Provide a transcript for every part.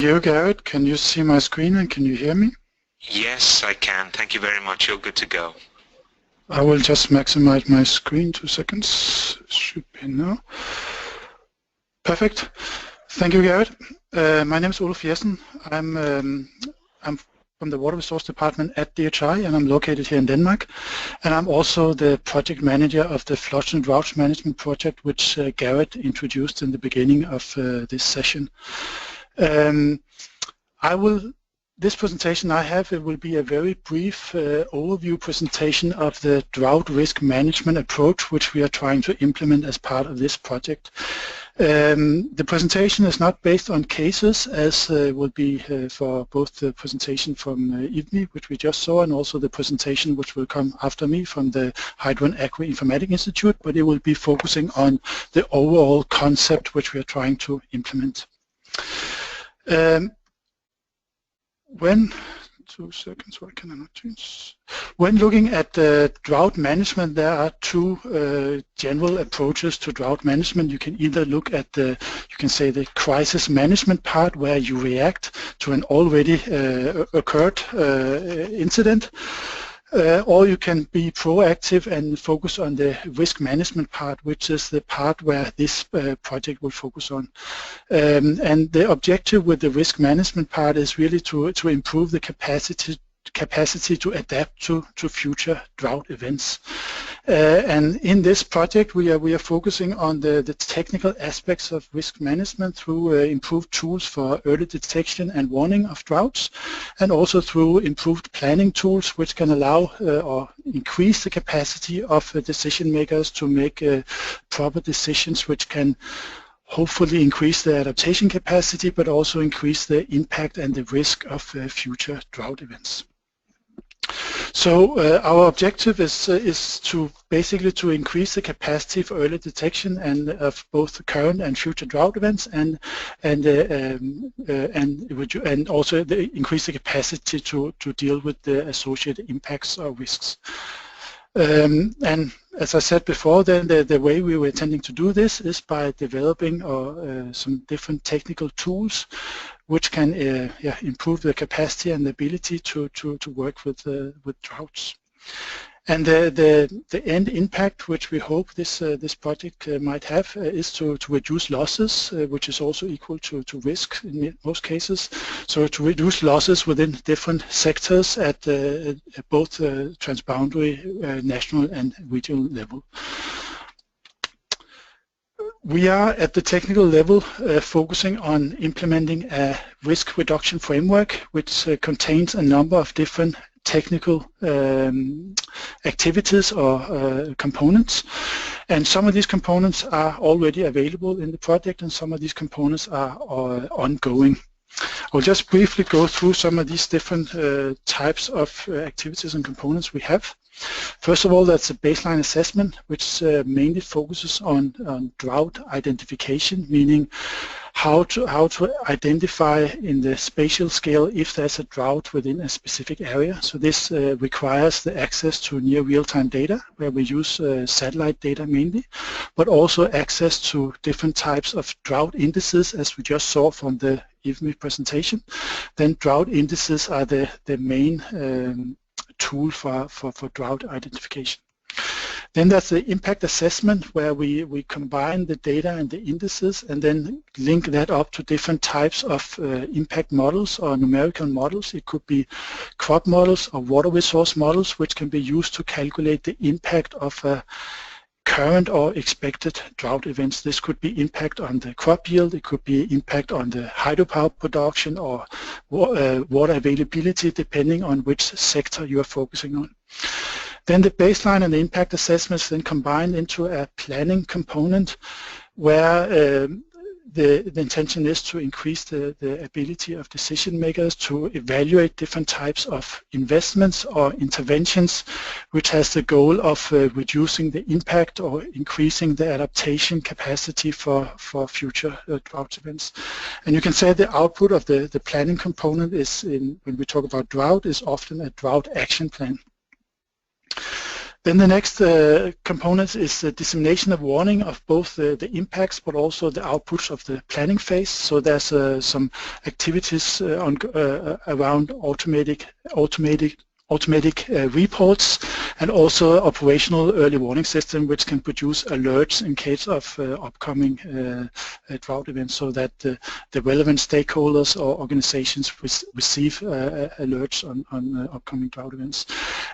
You, Garrett, can you see my screen and can you hear me? Yes, I can. Thank you very much. You're good to go. I will just maximize my screen. 2 seconds. Should be now. Perfect. Thank you, Garrett. My name is Olaf Jessen. I'm from the Water Resource Department at DHI, and I'm located here in Denmark. And I'm also the project manager of the Floods and Drought Management project, which Garrett introduced in the beginning of this session. This presentation I have, it will be a very brief overview presentation of the drought risk management approach which we are trying to implement as part of this project. The presentation is not based on cases, as will be for both the presentation from IVMI, which we just saw, and also the presentation which will come after me from the Hydro and Agri-Informatics Institute, but it will be focusing on the overall concept which we are trying to implement. When looking at drought management, there are two general approaches to drought management. You can either look at the crisis management part, where you react to an already occurred incident, or you can be proactive and focus on the risk management part, which is the part where this project will focus on. And the objective with the risk management part is really to improve the capacity to adapt to future drought events. And in this project we are focusing on the technical aspects of risk management through improved tools for early detection and warning of droughts, and also through improved planning tools which can allow or increase the capacity of decision makers to make proper decisions, which can hopefully increase the adaptation capacity, but also increase the impact and the risk of future drought events. So our objective is to basically to increase the capacity for early detection and of both current and future drought events, and also increase the capacity to deal with the associated impacts or risks. And as I said before, then the way we were intending to do this is by developing some different technical tools which can improve the capacity and the ability to work with droughts. And the end impact which we hope this project might have is to reduce losses, which is also equal to risk in most cases. So to reduce losses within different sectors at both transboundary, national and regional level. We are at the technical level focusing on implementing a risk reduction framework which contains a number of different technical activities or components, and some of these components are already available in the project and some of these components are ongoing. I'll just briefly go through some of these different types of activities and components we have. First of all, that's a baseline assessment, which mainly focuses on drought identification, meaning how to identify in the spatial scale if there's a drought within a specific area. So this requires the access to near real-time data, where we use satellite data mainly, but also access to different types of drought indices, as we just saw from the IVMI presentation. Then drought indices are the main tool for drought identification. Then there's the impact assessment, where we combine the data and the indices and then link that up to different types of impact models or numerical models. It could be crop models or water resource models, which can be used to calculate the impact of current or expected drought events. This could be impact on the crop yield, it could be impact on the hydropower production or water availability, depending on which sector you are focusing on. Then the baseline and the impact assessments then combined into a planning component, where the intention is to increase the ability of decision makers to evaluate different types of investments or interventions, which has the goal of reducing the impact or increasing the adaptation capacity for future drought events. And you can say the output of the planning component is, when we talk about drought, is often a drought action plan. Then the next component is the dissemination of warning of both the impacts but also the outputs of the planning phase. So there's some activities around automatic reports and also operational early warning system which can produce alerts in case of upcoming drought events, so that the relevant stakeholders or organizations receive alerts on upcoming drought events.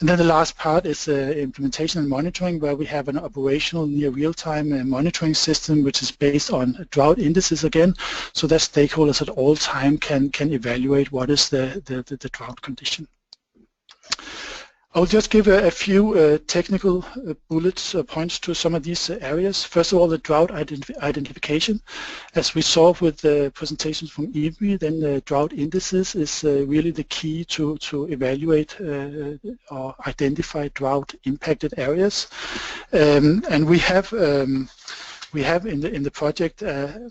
And then the last part is implementation and monitoring, where we have an operational near real-time monitoring system which is based on drought indices again, so that stakeholders at all time can evaluate what is the drought condition. I'll just give a few technical bullets points to some of these areas. First of all, the drought identification. As we saw with the presentations from EBRI, then the drought indices is really the key to evaluate or identify drought impacted areas. And we have in the project a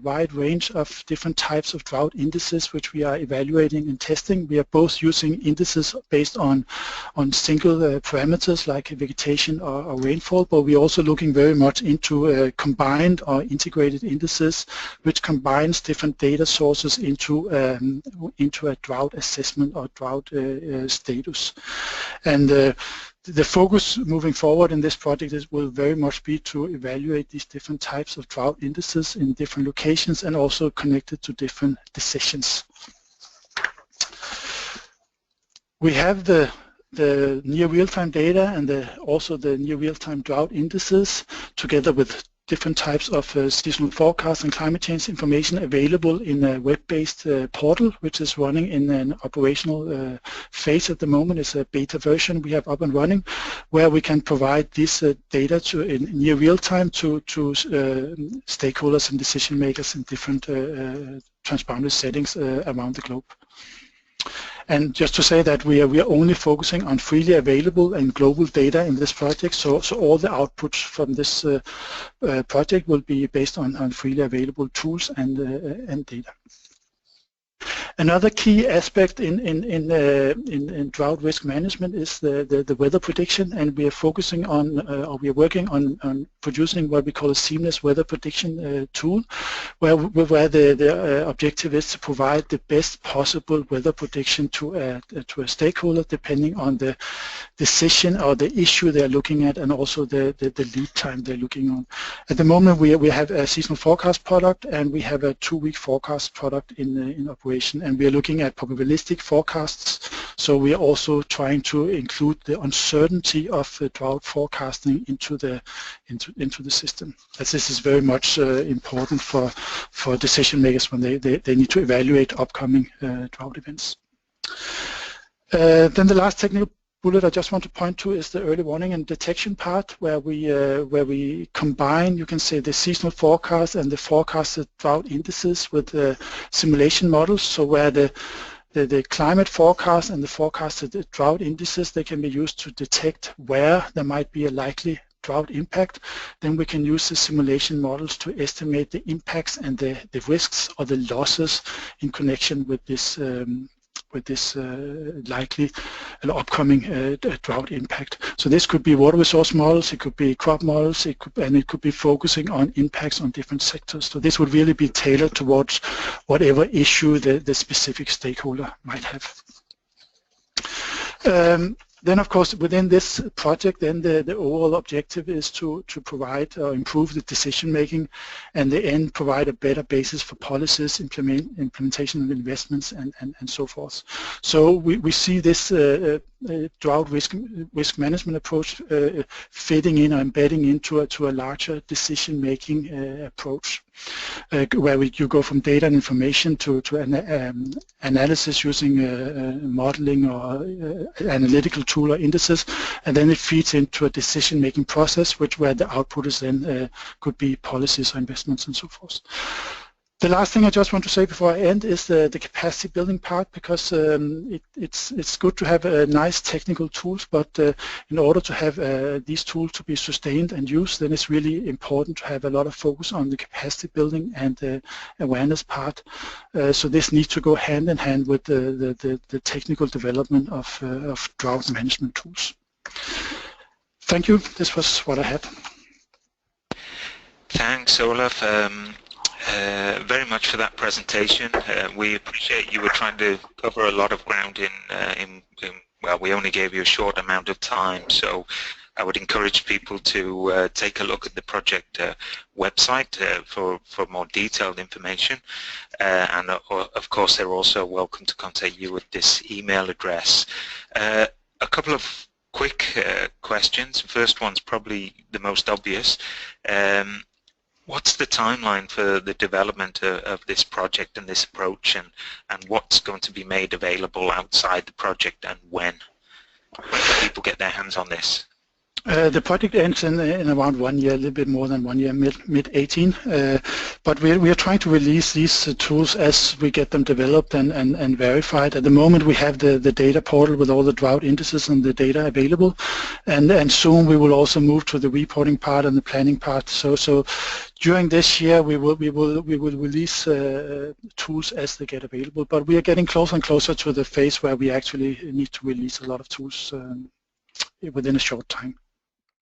wide range of different types of drought indices which we are evaluating and testing. We are both using indices based on single parameters like vegetation or rainfall, but we're also looking very much into combined or integrated indices which combines different data sources into a drought assessment or drought status. And the focus moving forward in this project will very much be to evaluate these different types of drought indices in different locations and also connected to different decisions. We have the near real-time data and also the near real-time drought indices together with different types of seasonal forecasts and climate change information available in a web-based portal which is running in an operational phase at the moment. It's a beta version we have up and running where we can provide this data in near real time to stakeholders and decision makers in different transponder settings around the globe. And just to say that we are only focusing on freely available and global data in this project, so all the outputs from this project will be based on freely available tools and data. Another key aspect in drought risk management is the weather prediction, and we are focusing on, or we are working on producing what we call a seamless weather prediction tool, where the objective is to provide the best possible weather prediction to a stakeholder depending on the decision or the issue they're looking at and also the lead time they're looking on. At the moment we have a seasonal forecast product and we have a 2-week forecast product in operation, and we are looking at probabilistic forecasts, so we are also trying to include the uncertainty of drought forecasting into the system, as this is very much important for decision makers when they need to evaluate upcoming drought events. Then the last technical bullet I just want to point to is the early warning and detection part, where we combine, you can say, the seasonal forecast and the forecasted drought indices with simulation models. So where the climate forecast and the forecasted drought indices, they can be used to detect where there might be a likely drought impact. Then we can use the simulation models to estimate the impacts and the risks or the losses in connection with this likely upcoming drought impact. So this could be water resource models, it could be crop models, it could be focusing on impacts on different sectors. So this would really be tailored towards whatever issue the specific stakeholder might have. Then, of course, within this project, then the overall objective is to provide or improve the decision making, and the end provide a better basis for policies, implementation of investments, and so forth. So we see this drought risk management approach fitting in or embedding into a larger decision making approach. Where you go from data and information to analysis using modeling or analytical tool or indices, and then it feeds into a decision-making process, where the output is then could be policies or investments and so forth. The last thing I just want to say before I end is the capacity building part, because it's good to have nice technical tools, but in order to have these tools to be sustained and used, then it's really important to have a lot of focus on the capacity building and the awareness part. So this needs to go hand in hand with the technical development of drought management tools. thank you. This was what I had. Thanks, Olaf, very much for that presentation. We appreciate you were trying to cover a lot of ground in well, we only gave you a short amount of time, so I would encourage people to take a look at the project website for more detailed information, and of course they're also welcome to contact you at this email address. A couple of quick questions. First one's probably the most obvious. What's the timeline for the development of this project and this approach, and what's going to be made available outside the project, and when can people get their hands on this? The project ends in around 1 year, a little bit more than 1 year, mid-18. But we are trying to release these tools as we get them developed and verified. At the moment, we have the data portal with all the drought indices and the data available, and soon we will also move to the reporting part and the planning part. So during this year, we will release tools as they get available. But we are getting closer and closer to the phase where we actually need to release a lot of tools within a short time.